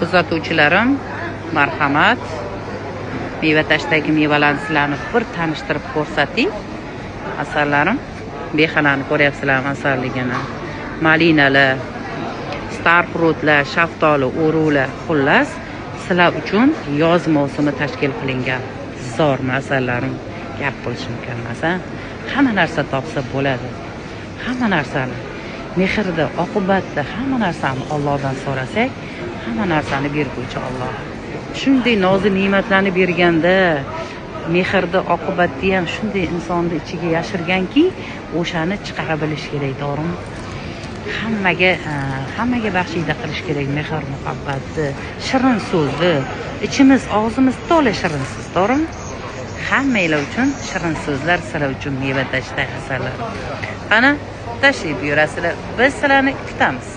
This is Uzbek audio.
kuzatuvchilarim, marhamat. Meva tashdagi mevalarni sizlarni bir tanishtirib ko'rsating. Asallarim, behalarni ko'ryapsizlarmi asalligini? Malinalar, star fruitlar, shaftoli, o'ruklar, xullas, sizlar uchun yoz mavsumi tashkil qilingan zo'r asallarim. Gap bo'lishi mumkin emas. Hamma narsa topsa bo'ladi. Hamma narsani mehrda, oqibatda hamma narsani Allohdan so'rasak, hamma narsani berguvchi Alloh. Shunday nozik ne'matlarni berganda, mehrda, oqibatda ham shunday insonni ichiga yashirganki, o'shani chiqara bilish kerak, to'g'rimi? Hammaga baxshida qilish kerak mehr, muhabbatni, shirin so'zni. Ichimiz, og'zimiz to'la shirin so'z, to'g'rimi? Hammanglar uchun shirin so'zlar, sizlar uchun meva tashdagi asallar. Qani, tashrif buyurasizlar. Biz sizlarni kutamiz.